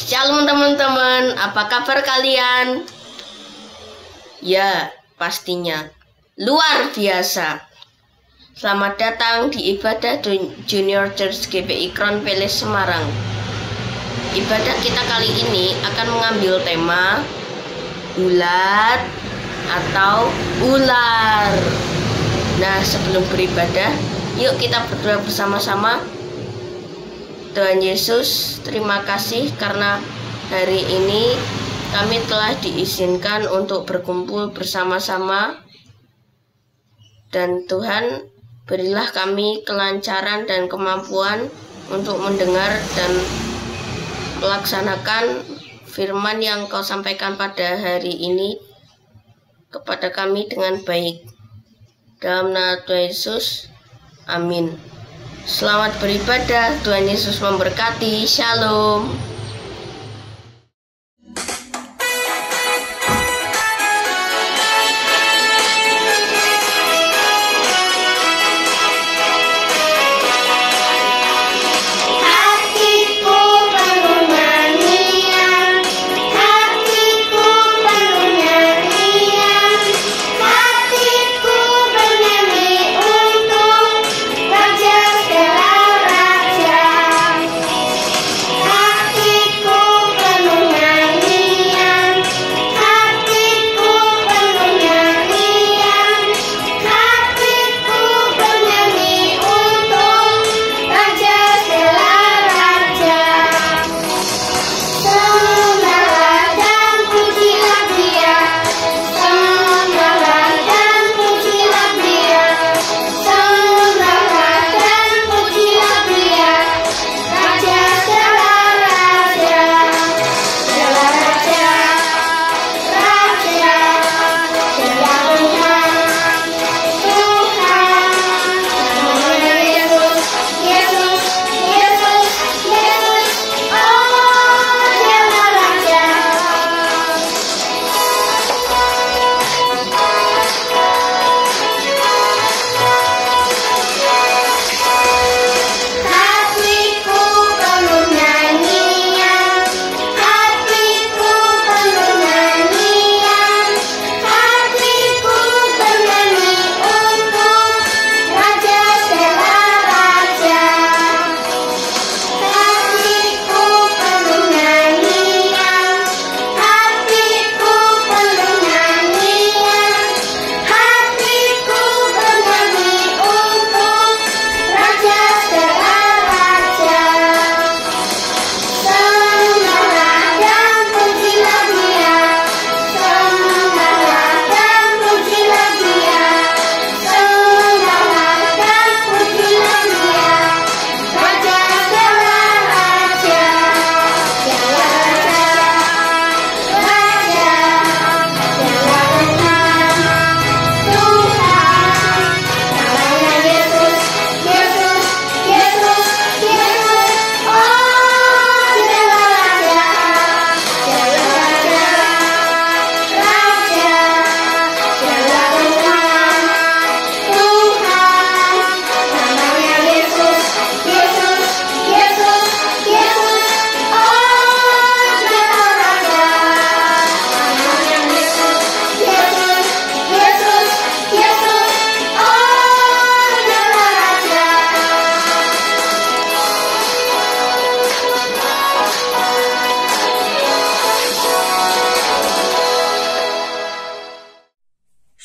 Shalom teman-teman, apa kabar kalian? Ya, pastinya luar biasa. Selamat datang di ibadah Junior Church GPI Crown Palace Semarang. Ibadah kita kali ini akan mengambil tema bulat atau ular. Nah, sebelum beribadah, yuk kita berdoa bersama-sama. Tuhan Yesus, terima kasih karena hari ini kami telah diizinkan untuk berkumpul bersama-sama. Dan Tuhan, berilah kami kelancaran dan kemampuan untuk mendengar dan melaksanakan firman yang Kau sampaikan pada hari ini kepada kami dengan baik. Dalam nama Tuhan Yesus, amin. Selamat beribadah, Tuhan Yesus memberkati. Shalom.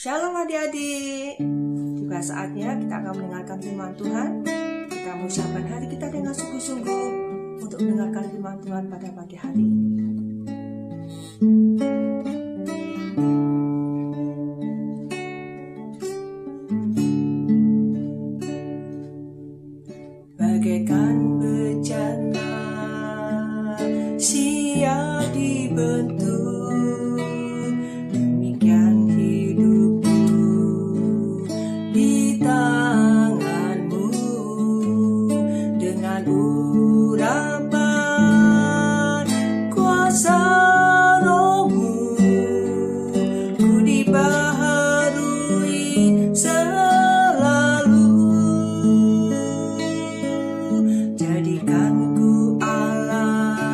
Shalom adik-adik. Juga saatnya kita akan mendengarkan firman Tuhan. Kita menyiapkan hari kita dengan sungguh-sungguh untuk mendengarkan firman Tuhan pada pagi hari ini. Bagaikan bejana siap dibentuk, demikian hidupku di tanganmu. Dengan urapan kuasa rohmu, ku dibaharui selalu. Jadikan ku alat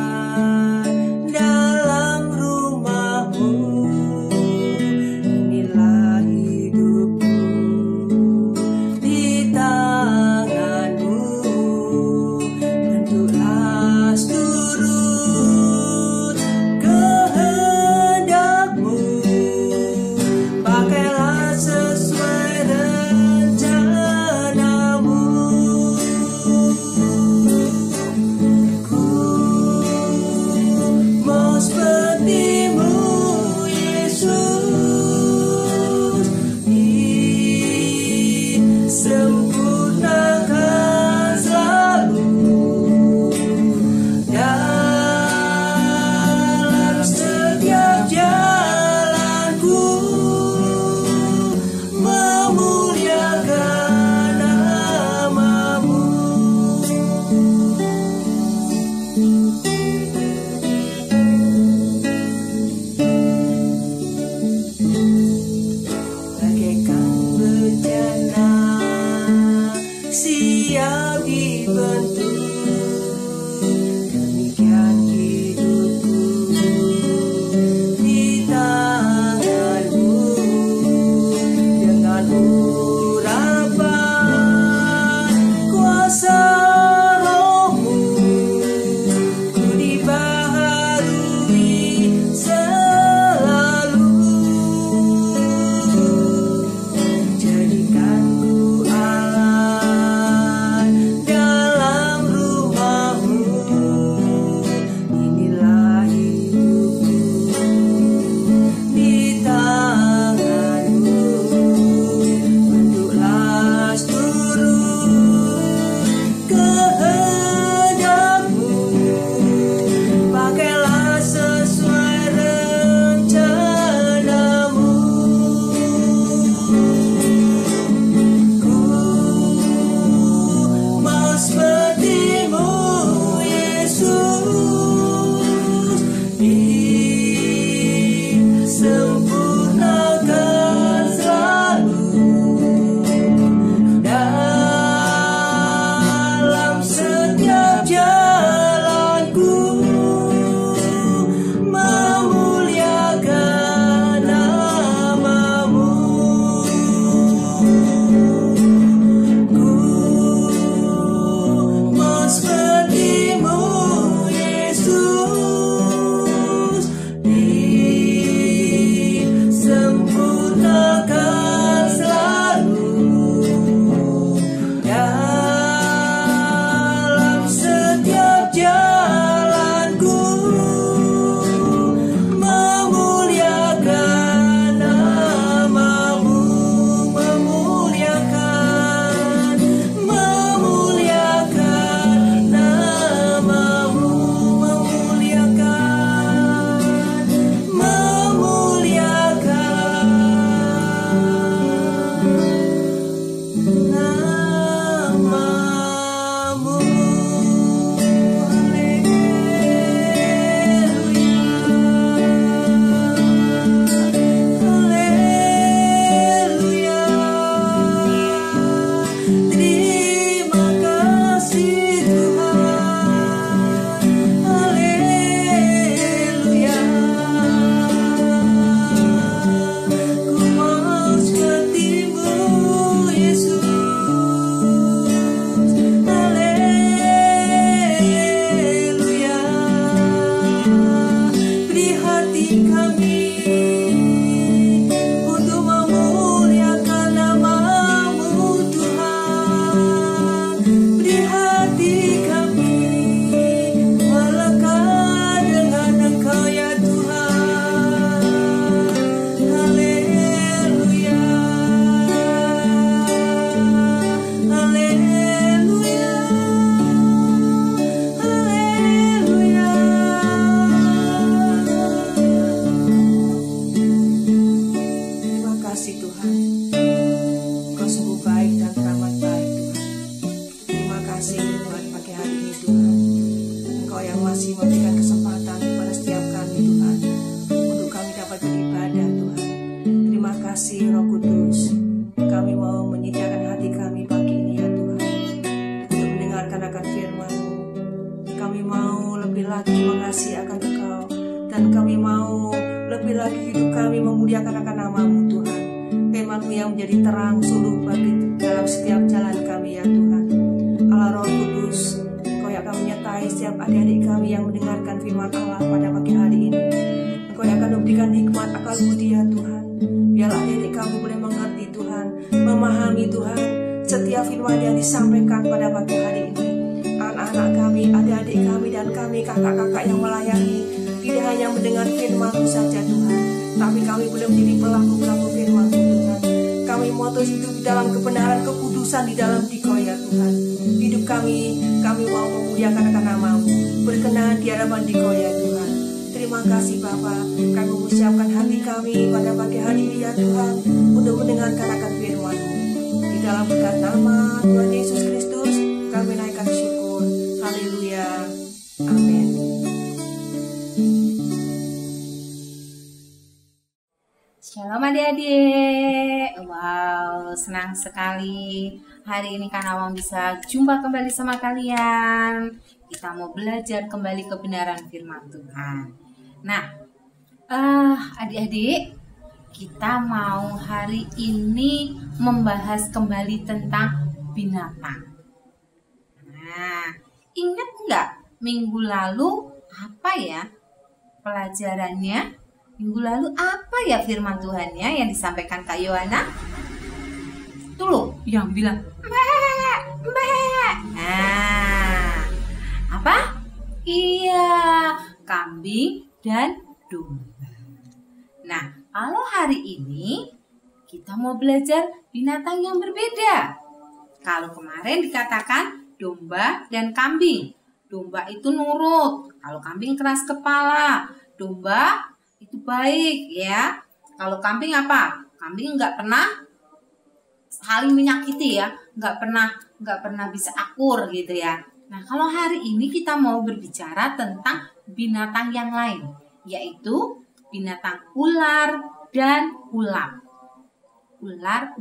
kasih Roh Kudus. Kami mau menyediakan hati kami pagi ini ya Tuhan, untuk mendengarkan akan firman-Mu. Kami mau lebih lagi mengasihi akan Engkau, dan kami mau lebih lagi hidup kami memuliakan akan nama-Mu Tuhan. Firman-Mu yang menjadi terang suluh bagi dalam setiap jalan kami ya Tuhan. Allah Roh Kudus, Engkau yang akan menyertai setiap adik-adik kami yang mendengarkan firman Allah pada pagi hari ini. Engkau yang akan memberikan hikmat akal budi ya Tuhan. Biarlah adik-adik kami boleh mengerti Tuhan, memahami Tuhan setiap firman yang disampaikan pada pagi hari ini. Anak-anak kami, adik-adik kami, dan kami kakak-kakak yang melayani tidak hanya mendengar firman-Mu saja Tuhan, tapi kami boleh menjadi pelaku-pelaku firman-Mu Tuhan. Kami mau terus hidup di dalam kebenaran, kekudusan di dalam Dikau ya Tuhan. Hidup kami mau memuliakan akan nama-Mu, berkenan di hadapan Dikau ya Tuhan. Terima kasih Bapa, kami mempersiapkan hati kami pada pagi hari ini ya Tuhan, untuk mendengarkan akan firman-Mu. Di dalam berkat nama Tuhan Yesus Kristus, kami naikkan syukur. Haleluya. Amin. Shalom adik-adik. Wow, senang sekali hari ini Kak Nawang bisa jumpa kembali sama kalian. Kita mau belajar kembali kebenaran firman Tuhan. Nah, adik-adik, kita mau hari ini membahas kembali tentang binatang. Nah, ingat nggak minggu lalu apa ya pelajarannya? Minggu lalu apa ya firman Tuhannya yang disampaikan Kak Yohana? Itu loh yang bilang mbak, mbak. Nah, apa? Iya, kambing dan domba. Nah, kalau hari ini kita mau belajar binatang yang berbeda. Kalau kemarin dikatakan domba dan kambing. Domba itu nurut, kalau kambing keras kepala. Domba itu baik ya. Kalau kambing apa? Kambing nggak pernah saling menyakiti ya, nggak pernah bisa akur gitu ya. Nah, kalau hari ini kita mau berbicara tentang binatang yang lain, yaitu binatang ular dan ulat. Ular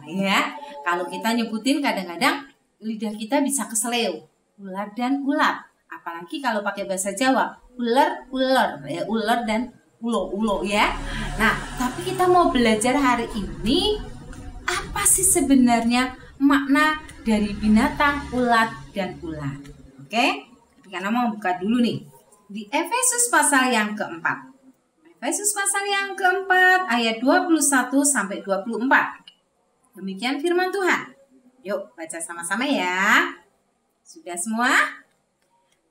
ya. Kalau kita nyebutin kadang-kadang lidah kita bisa keseleo. Ular dan ulat. Apalagi kalau pakai bahasa Jawa, ular ya, ular dan ulo ya. Nah, tapi kita mau belajar hari ini apa sih sebenarnya makna dari binatang ulat dan ular. Oke? Karena mau buka dulu nih di Efesus pasal yang keempat. Efesus pasal yang keempat ayat 21 sampai 24. Demikian firman Tuhan. Yuk baca sama-sama ya. Sudah semua?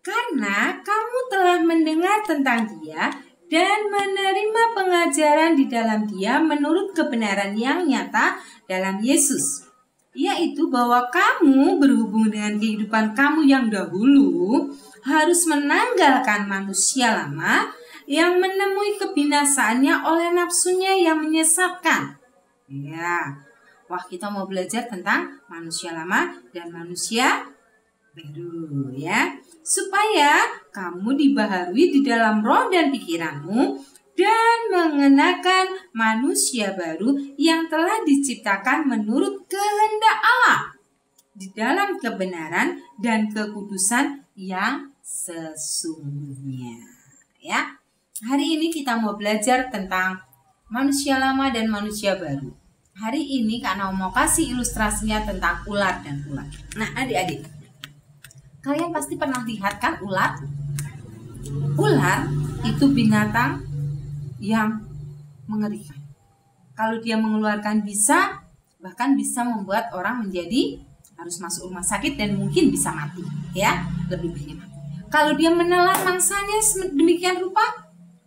Karena kamu telah mendengar tentang Dia dan menerima pengajaran di dalam Dia menurut kebenaran yang nyata dalam Yesus, yaitu bahwa kamu berhubung dengan kehidupan kamu yang dahulu harus menanggalkan manusia lama yang menemui kebinasaannya oleh nafsunya yang menyesatkan. Ya, wah kita mau belajar tentang manusia lama dan manusia baru ya, supaya kamu dibaharui di dalam roh dan pikiranmu dan mengenakan manusia baru yang telah diciptakan menurut kehendak Allah di dalam kebenaran dan kekudusan yang sesungguhnya. Ya, hari ini kita mau belajar tentang manusia lama dan manusia baru. Hari ini Kak Naum mau kasih ilustrasinya tentang ular dan ulat. Nah, adik-adik, kalian pasti pernah lihat kan ular? Ular itu binatang yang mengerikan. Kalau dia mengeluarkan bisa, bahkan bisa membuat orang menjadi harus masuk rumah sakit dan mungkin bisa mati, ya, lebih banyak mati. Kalau dia menelan mangsanya demikian rupa,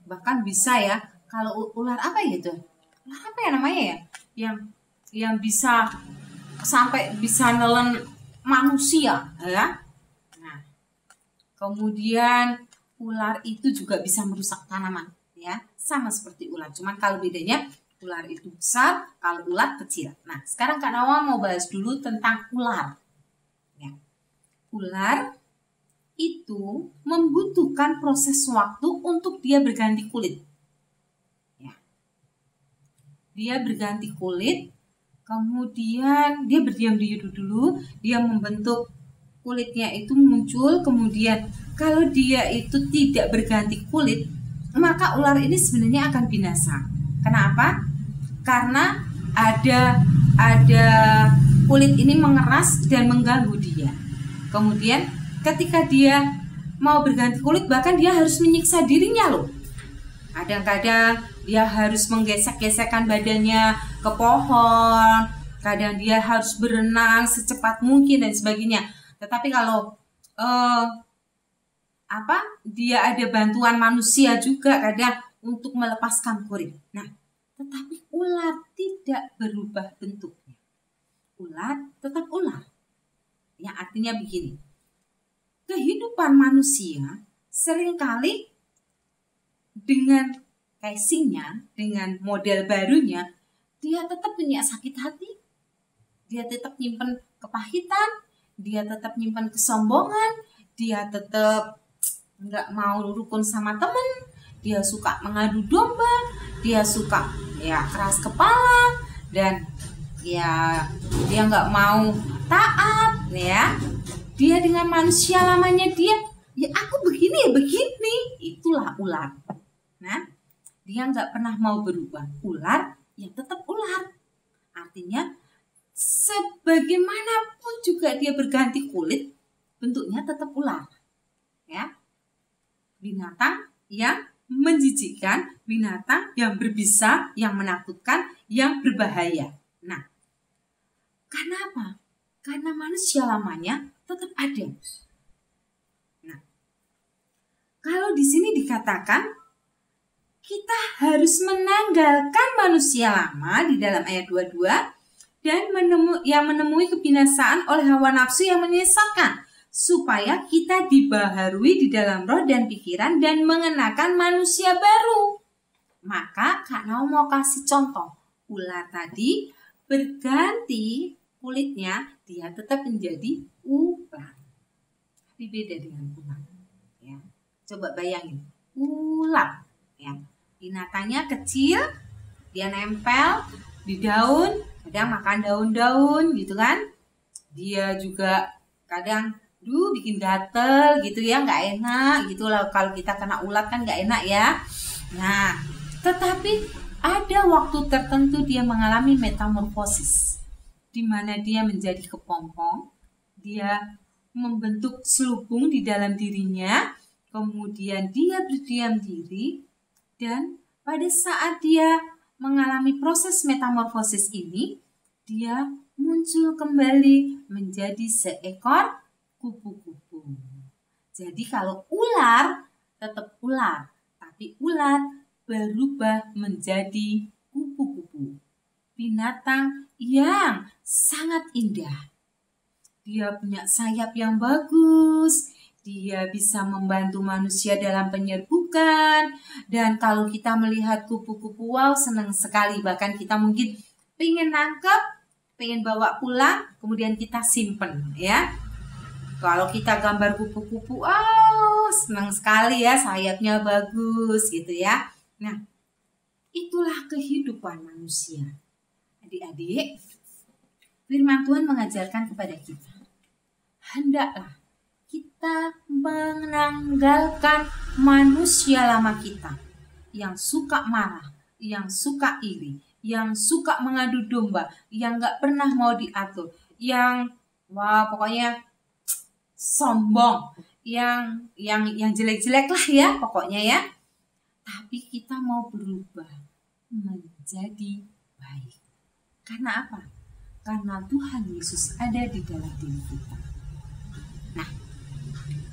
bahkan bisa ya. Kalau ular apa ya itu? Ular apa ya namanya ya? Yang bisa sampai bisa nelen manusia, ya. Nah, kemudian ular itu juga bisa merusak tanaman, ya, sama seperti ular. Cuman kalau bedanya ular itu besar, kalau ulat kecil. Nah, sekarang Kak Nawa mau bahas dulu tentang ular. Ya. Ular itu membutuhkan proses waktu untuk dia berganti kulit. Ya. dia berganti kulit, kemudian dia berdiam diri dulu, dia membentuk kulitnya itu muncul, kemudian kalau dia itu tidak berganti kulit, maka ular ini sebenarnya akan binasa. Kenapa? Karena ada kulit ini mengeras dan mengganggu dia. Kemudian ketika dia mau berganti kulit, bahkan dia harus menyiksa dirinya loh. Kadang-kadang dia harus menggesek-gesekkan badannya ke pohon, kadang dia harus berenang secepat mungkin dan sebagainya. Tetapi kalau dia ada bantuan manusia juga kadang untuk melepaskan kulit. Nah, tetapi ular tidak berubah bentuknya. Ular tetap ular. Yang artinya begini. Kehidupan manusia seringkali dengan casingnya, dengan model barunya, dia tetap punya sakit hati, dia tetap nyimpen kepahitan, dia tetap nyimpan kesombongan, dia tetap nggak mau rukun sama temen, dia suka mengadu domba, dia suka keras kepala, dan dia nggak mau taat, dia dengan manusia lamanya dia aku begini, itulah ular. Nah, dia nggak pernah mau berubah. Ular tetap ular. Artinya sebagaimanapun juga dia berganti kulit, bentuknya tetap ular. Binatang yang menjijikkan, binatang yang berbisa, yang menakutkan, yang berbahaya. Nah, karena apa? Karena manusia lamanya tetap ada. Nah, kalau di sini dikatakan kita harus menanggalkan manusia lama di dalam ayat 22 dan menemui kebinasaan oleh hawa nafsu yang menyesatkan, supaya kita dibaharui di dalam roh dan pikiran dan mengenakan manusia baru. Maka Kak Nau mau kasih contoh. Ular tadi berganti kulitnya, dia tetap menjadi ular. Tapi beda dengan ular. Coba bayangin, ular. Binatangnya kecil, dia nempel di daun, kadang makan daun-daun gitu kan. Dia juga kadang bikin gatel gitu nggak enak gitu lah. Kalau kita kena ulat kan nggak enak ya. Nah, tetapi ada waktu tertentu dia mengalami metamorfosis, di mana dia menjadi kepompong, dia membentuk selubung di dalam dirinya, kemudian dia berdiam diri, dan pada saat dia mengalami proses metamorfosis ini, dia muncul kembali menjadi seekor kupu-kupu. Jadi kalau ular tetap ular, tapi ular berubah menjadi kupu-kupu. Binatang yang sangat indah. Dia punya sayap yang bagus, dia bisa membantu manusia dalam penyerbukan. Dan kalau kita melihat kupu-kupu, wow, senang sekali. Bahkan kita mungkin pengen nangkep, pengen bawa pulang, kemudian kita simpen Kalau kita gambar kupu-kupu, senang sekali ya, sayapnya bagus gitu ya. Nah, itulah kehidupan manusia. Adik-adik, firman Tuhan mengajarkan kepada kita, hendaklah kita menanggalkan manusia lama kita yang suka marah, yang suka iri, yang suka mengadu domba, yang gak pernah mau diatur, yang pokoknya sombong, yang jelek-jelek lah ya pokoknya ya. Tapi kita mau berubah menjadi baik. Karena apa? Karena Tuhan Yesus ada di dalam diri kita. Nah,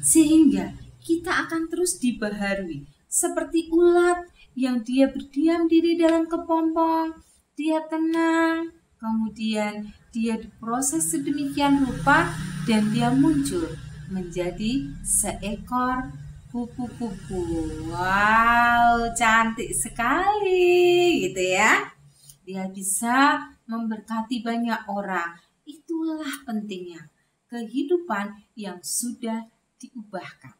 sehingga kita akan terus dibaharui seperti ulat yang dia berdiam diri dalam kepompong, dia tenang, kemudian dia diproses sedemikian rupa dan dia muncul menjadi seekor kupu-kupu. Wow, cantik sekali gitu ya. Dia bisa memberkati banyak orang. Itulah pentingnya kehidupan yang sudah diubahkan.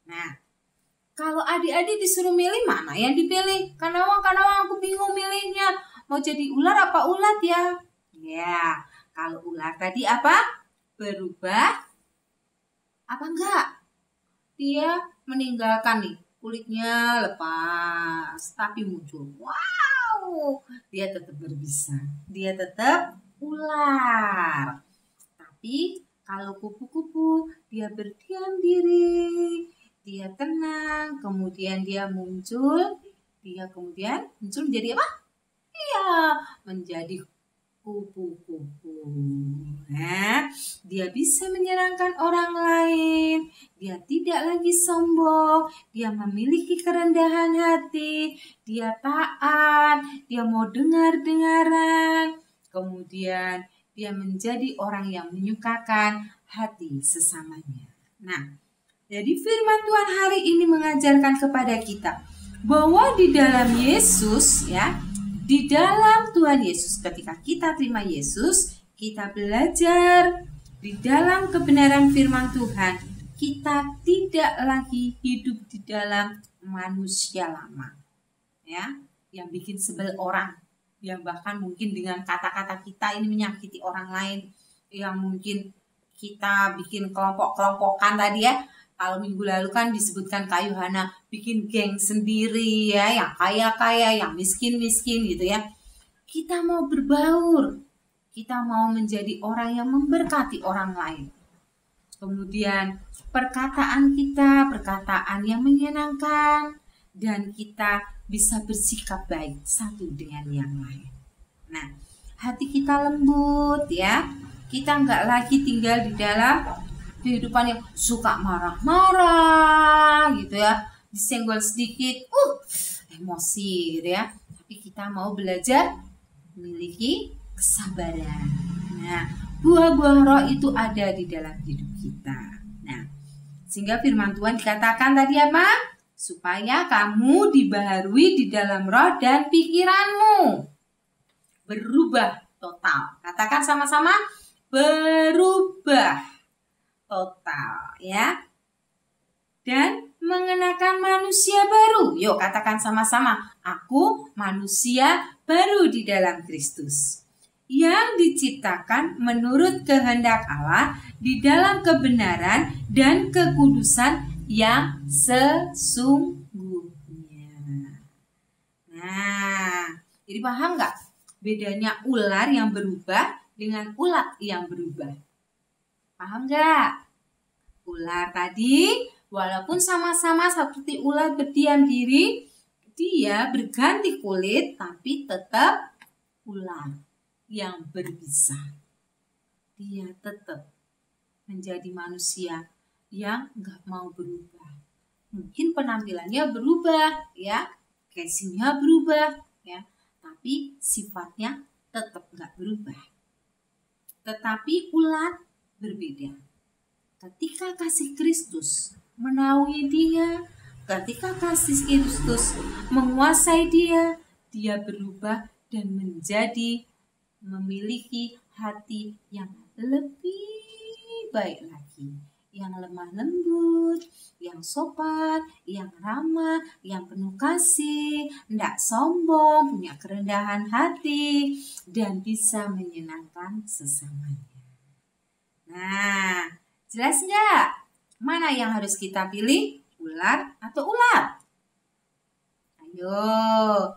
Nah, Kalau adik-adik disuruh milih, mana yang dipilih? Karena aku bingung milihnya. Mau jadi ular apa ulat ya? Ya, kalau ular tadi apa? Berubah apa enggak? Dia meninggalkan nih, kulitnya lepas, tapi muncul. Wow, dia tetap berbisa. Dia tetap ular. Tapi kalau kupu-kupu, dia berdiam diri, dia tenang, kemudian dia muncul. Dia kemudian muncul menjadi apa? Iya, menjadi kupu-kupu. Nah, dia bisa menyenangkan orang lain. Dia tidak lagi sombong. Dia memiliki kerendahan hati. Dia taat. Dia mau dengar-dengaran. Kemudian dia menjadi orang yang menyukakan hati sesamanya. Nah, jadi firman Tuhan hari ini mengajarkan kepada kita bahwa di dalam Yesus, ya, di dalam Tuhan Yesus, ketika kita terima Yesus, kita belajar di dalam kebenaran firman Tuhan. Kita tidak lagi hidup di dalam manusia lama, ya, yang bikin sebel orang, yang bahkan mungkin dengan kata-kata kita ini menyakiti orang lain, yang mungkin kita bikin kelompok-kelompokan tadi ya. Kalau minggu lalu kan disebutkan Kak Yohana bikin geng sendiri ya, yang kaya-kaya, yang miskin-miskin gitu ya. Kita mau berbaur, kita mau menjadi orang yang memberkati orang lain. Kemudian perkataan kita, perkataan yang menyenangkan, dan kita bisa bersikap baik satu dengan yang lain. Nah, hati kita lembut ya, kita nggak lagi tinggal di dalam kehidupan yang suka marah-marah gitu ya, disenggol sedikit, emosi gitu ya. Tapi kita mau belajar memiliki kesabaran. Nah, buah-buah roh itu ada di dalam hidup kita. Nah, sehingga firman Tuhan dikatakan tadi apa? Supaya kamu dibaharui di dalam roh dan pikiranmu. Berubah total. Katakan sama-sama, berubah total ya, dan mengenakan manusia baru. Yuk katakan sama-sama, aku manusia baru di dalam Kristus, yang diciptakan menurut kehendak Allah di dalam kebenaran dan kekudusan yang sesungguhnya. Nah, jadi paham nggak bedanya ular yang berubah dengan ulat yang berubah? Paham nggak? Ular tadi walaupun sama-sama seperti ular berdiam diri, dia berganti kulit tapi tetap ular yang berbisa. Dia tetap menjadi manusia yang nggak mau berubah. Mungkin penampilannya berubah, ya, casingnya berubah, ya, tapi sifatnya tetap nggak berubah. Tetapi ular berbeda. Ketika kasih Kristus menaungi dia, ketika kasih Kristus menguasai dia, dia berubah dan menjadi memiliki hati yang lebih baik lagi, yang lemah lembut, yang sopan, yang ramah, yang penuh kasih, tidak sombong, punya kerendahan hati, dan bisa menyenangkan sesamanya. Nah, jelas nggak? Mana yang harus kita pilih? Ular atau ulat? Ayo.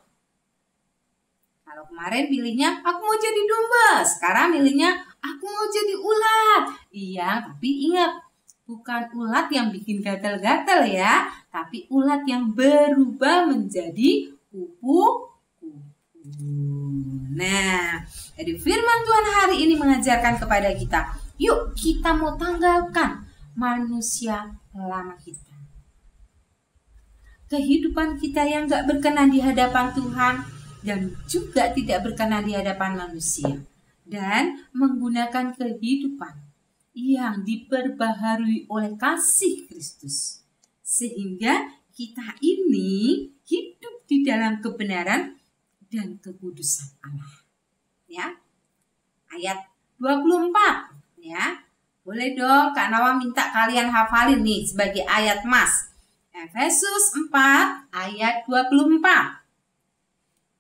Kalau kemarin pilihnya aku mau jadi domba, sekarang pilihnya aku mau jadi ulat. Iya, tapi ingat, bukan ulat yang bikin gatal-gatal ya, tapi ulat yang berubah menjadi kupu-kupu. Nah, jadi firman Tuhan hari ini mengajarkan kepada kita, yuk kita mau tanggalkan manusia lama kita. Kehidupan kita yang gak berkenan di hadapan Tuhan dan juga tidak berkenan di hadapan manusia. Dan menggunakan kehidupan yang diperbaharui oleh kasih Kristus. Sehingga kita ini hidup di dalam kebenaran dan kekudusan Allah. Ya, ayat 24. Ya, boleh dong Kak Nawa minta kalian hafalin nih sebagai ayat mas. Efesus 4 ayat 24.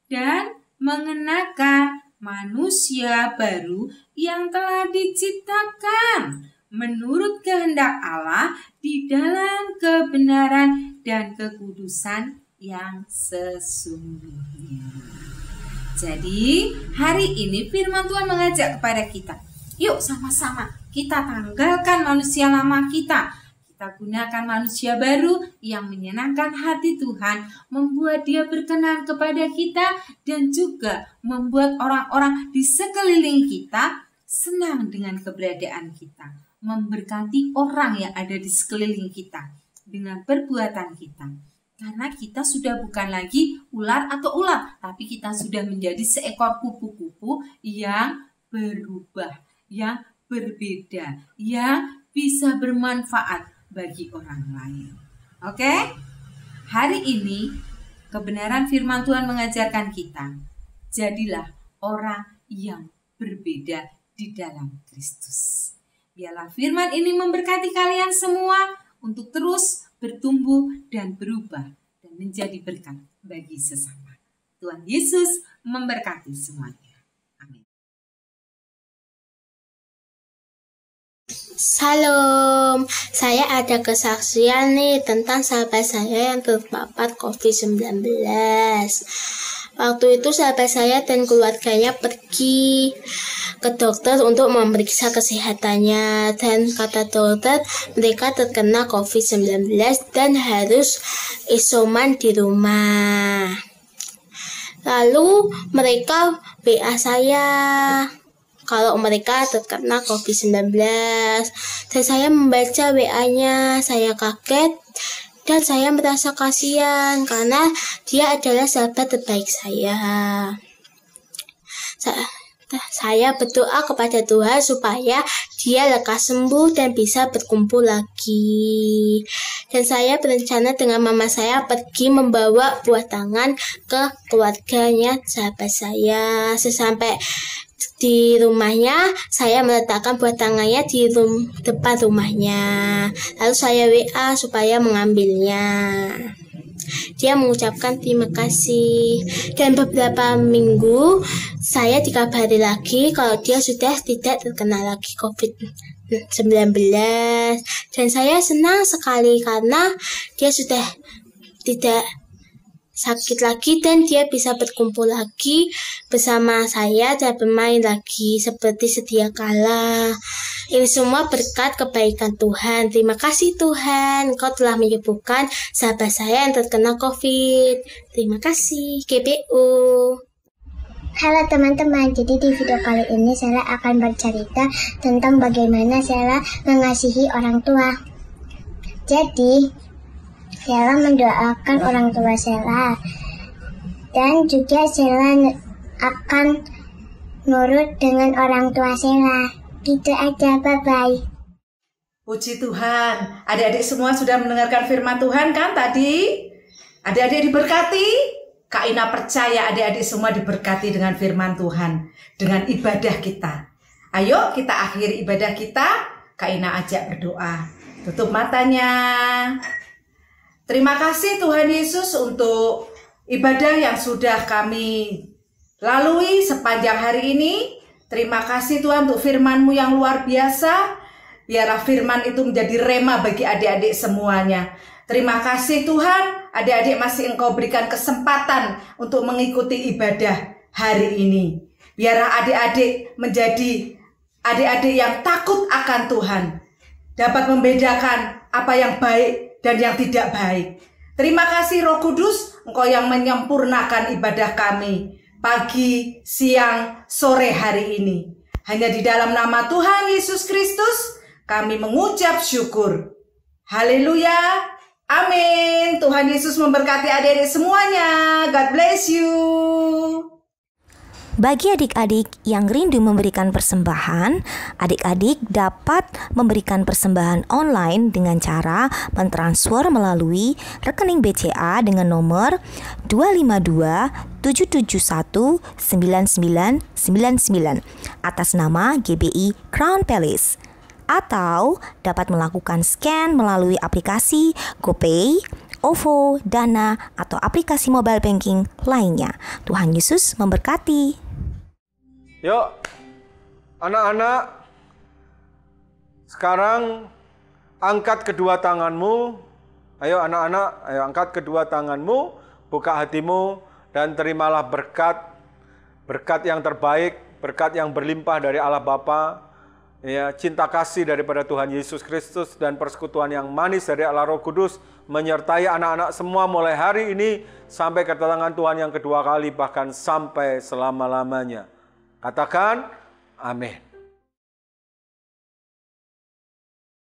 Dan mengenakan manusia baru yang telah diciptakan menurut kehendak Allah di dalam kebenaran dan kekudusan yang sesungguhnya. Jadi hari ini firman Tuhan mengajak kepada kita, yuk sama-sama kita tanggalkan manusia lama kita. Kita gunakan manusia baru yang menyenangkan hati Tuhan, membuat Dia berkenan kepada kita dan juga membuat orang-orang di sekeliling kita senang dengan keberadaan kita, memberkati orang yang ada di sekeliling kita dengan perbuatan kita. Karena kita sudah bukan lagi ular atau ulat, tapi kita sudah menjadi seekor kupu-kupu yang berubah, yang berbeda, yang bisa bermanfaat bagi orang lain. Oke? Hari ini kebenaran firman Tuhan mengajarkan kita, jadilah orang yang berbeda di dalam Kristus. Biarlah firman ini memberkati kalian semua untuk terus bertumbuh dan berubah dan menjadi berkat bagi sesama. Tuhan Yesus memberkati semuanya. Amin. Salam, saya ada kesaksian nih tentang sahabat saya yang terpapar COVID-19. Waktu itu sahabat saya dan keluarganya pergi ke dokter untuk memeriksa kesehatannya, dan kata dokter mereka terkena COVID-19 dan harus isoman di rumah. Lalu mereka WA saya kalau mereka terkena COVID-19, dan saya membaca WA-nya, saya kaget dan saya merasa kasihan karena dia adalah sahabat terbaik saya. Saya berdoa kepada Tuhan supaya dia lekas sembuh dan bisa berkumpul lagi. Dan saya berencana dengan mama saya pergi membawa buah tangan ke keluarganya sahabat saya. Sesampai di rumahnya, saya meletakkan buah tangannya di depan rumahnya. Lalu saya WA supaya mengambilnya. Dia mengucapkan terima kasih. Dan beberapa minggu saya dikabari lagi kalau dia sudah tidak terkena lagi COVID-19. Dan saya senang sekali karena dia sudah tidak sakit lagi dan dia bisa berkumpul lagi bersama saya dan bermain lagi seperti sedia kala. Ini semua berkat kebaikan Tuhan. Terima kasih Tuhan, Engkau telah menyembuhkan sahabat saya yang terkena COVID. Terima kasih, GBU. Halo teman-teman, jadi di video kali ini Sheila akan bercerita tentang bagaimana Sheila mengasihi orang tua. Jadi, Sheila mendoakan orang tua Sheila, dan juga Sheila akan nurut dengan orang tua Sheila. Gitu aja, bye-bye. Puji Tuhan, adik-adik semua sudah mendengarkan firman Tuhan kan tadi? Adik-adik diberkati? Kak Ina percaya adik-adik semua diberkati dengan firman Tuhan, dengan ibadah kita. Ayo kita akhiri ibadah kita, Kak Ina ajak berdoa. Tutup matanya. Terima kasih Tuhan Yesus untuk ibadah yang sudah kami lalui sepanjang hari ini. Terima kasih Tuhan untuk firman-Mu yang luar biasa. Biarlah firman itu menjadi rema bagi adik-adik semuanya. Terima kasih Tuhan, adik-adik masih Engkau berikan kesempatan untuk mengikuti ibadah hari ini. Biarlah adik-adik menjadi adik-adik yang takut akan Tuhan, dapat membedakan apa yang baik dan yang tidak baik. Terima kasih Roh Kudus, Engkau yang menyempurnakan ibadah kami pagi, siang, sore hari ini. Hanya di dalam nama Tuhan Yesus Kristus kami mengucap syukur. Haleluya. Amin. Tuhan Yesus memberkati adik-adik semuanya. God bless you. Bagi adik-adik yang rindu memberikan persembahan, adik-adik dapat memberikan persembahan online dengan cara mentransfer melalui rekening BCA dengan nomor 252-771-9999 atas nama GBI Crown Palace. Atau dapat melakukan scan melalui aplikasi GoPay, OVO, Dana, atau aplikasi mobile banking lainnya. Tuhan Yesus memberkati. Yuk, anak-anak, sekarang angkat kedua tanganmu. Ayo anak-anak, ayo angkat kedua tanganmu, buka hatimu, dan terimalah berkat yang terbaik, berkat yang berlimpah dari Allah Bapa, ya, cinta kasih daripada Tuhan Yesus Kristus, dan persekutuan yang manis dari Allah Roh Kudus menyertai anak-anak semua mulai hari ini sampai kedatangan Tuhan yang kedua kali, bahkan sampai selama-lamanya. Katakan amin.